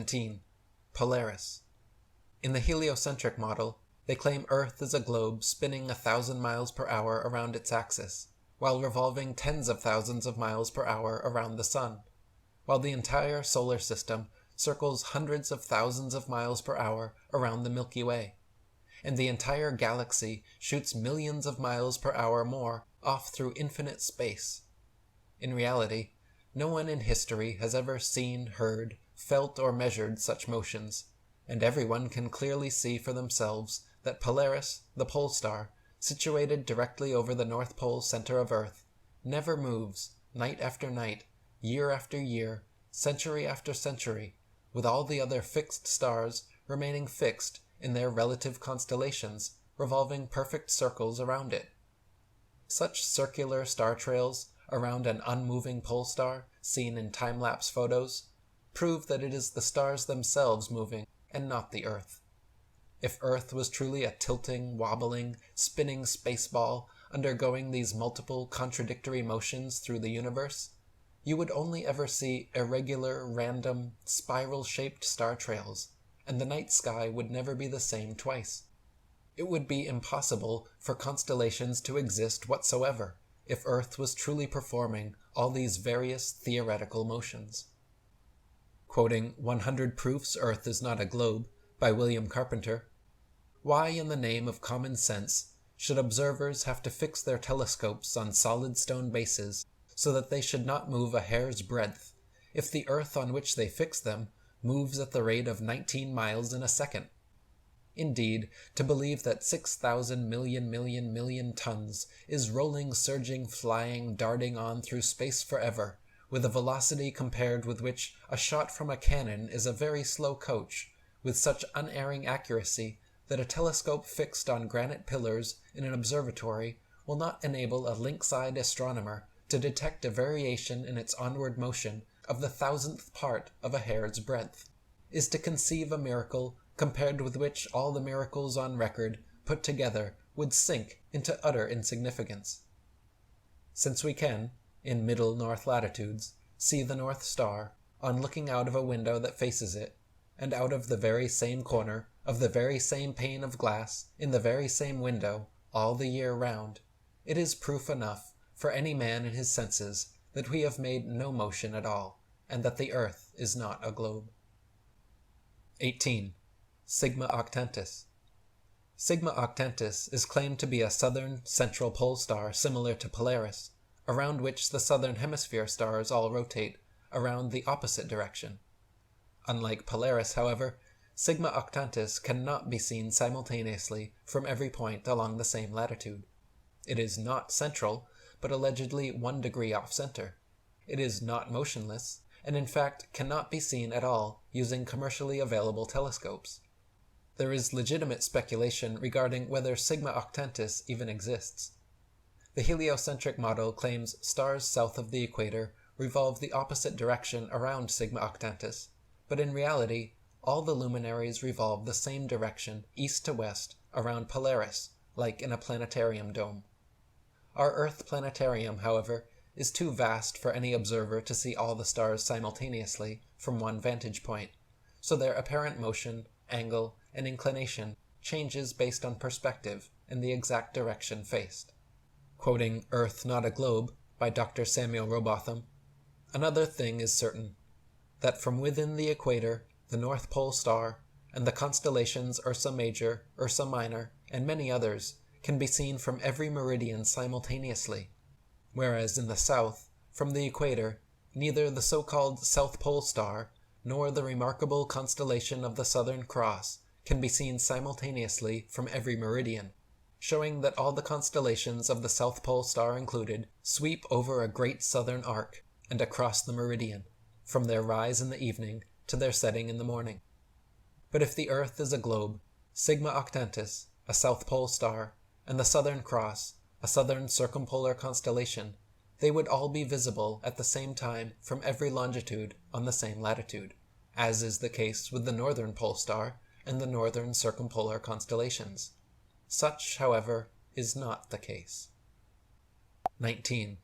17. Polaris. In the heliocentric model, they claim Earth is a globe spinning 1,000 miles per hour around its axis, while revolving tens of thousands of miles per hour around the Sun, while the entire solar system circles hundreds of thousands of miles per hour around the Milky Way, and the entire galaxy shoots millions of miles per hour more off through infinite space. In reality, no one in history has ever seen, heard, felt, or measured such motions, and everyone can clearly see for themselves that Polaris, the pole star, situated directly over the North Pole center of Earth, never moves, night after night, year after year, century after century, with all the other fixed stars remaining fixed in their relative constellations, revolving perfect circles around it. Such circular star trails around an unmoving pole star, seen in time-lapse photos, prove that it is the stars themselves moving and not the Earth. If Earth was truly a tilting, wobbling, spinning space ball undergoing these multiple contradictory motions through the universe, you would only ever see irregular, random, spiral-shaped star trails, and the night sky would never be the same twice. It would be impossible for constellations to exist whatsoever if Earth was truly performing all these various theoretical motions. Quoting 100 Proofs Earth is Not a Globe by William Carpenter, "Why in the name of common sense should observers have to fix their telescopes on solid stone bases so that they should not move a hair's breadth, if the Earth on which they fix them moves at the rate of 19 miles in a second? Indeed, to believe that 6,000 million tons is rolling, surging, flying, darting on through space forever, with a velocity compared with which a shot from a cannon is a very slow coach, with such unerring accuracy that a telescope fixed on granite pillars in an observatory will not enable a lynx-eyed astronomer to detect a variation in its onward motion of the 1,000th part of a hair's breadth, is to conceive a miracle compared with which all the miracles on record put together would sink into utter insignificance. Since we can, in middle north latitudes, see the North Star on looking out of a window that faces it, and out of the very same corner of the very same pane of glass in the very same window all the year round, it is proof enough for any man in his senses that we have made no motion at all, and that the Earth is not a globe." 18. Sigma Octantis. Sigma Octantis is claimed to be a southern central pole star similar to Polaris, around which the southern hemisphere stars all rotate around the opposite direction. Unlike Polaris, however, Sigma Octantis cannot be seen simultaneously from every point along the same latitude. It is not central, but allegedly 1 degree off-center. It is not motionless, and in fact cannot be seen at all using commercially available telescopes. There is legitimate speculation regarding whether Sigma Octantis even exists. The heliocentric model claims stars south of the equator revolve the opposite direction around Sigma Octantis, but in reality, all the luminaries revolve the same direction, east to west, around Polaris, like in a planetarium dome. Our Earth planetarium, however, is too vast for any observer to see all the stars simultaneously from one vantage point, so their apparent motion, angle, and inclination changes based on perspective and the exact direction faced. Quoting Earth Not a Globe by Dr. Samuel Robotham, "Another thing is certain, that from within the equator, the North Pole star, and the constellations Ursa Major, Ursa Minor, and many others, can be seen from every meridian simultaneously, whereas in the south, from the equator, neither the so-called South Pole star nor the remarkable constellation of the Southern Cross can be seen simultaneously from every meridian, showing that all the constellations of the South Pole star included sweep over a great southern arc and across the meridian, from their rise in the evening to their setting in the morning. But if the Earth is a globe, Sigma Octantis, a South Pole star, and the Southern Cross, a southern circumpolar constellation, they would all be visible at the same time from every longitude on the same latitude, as is the case with the Northern Pole star and the northern circumpolar constellations. Such, however, is not the case. 19.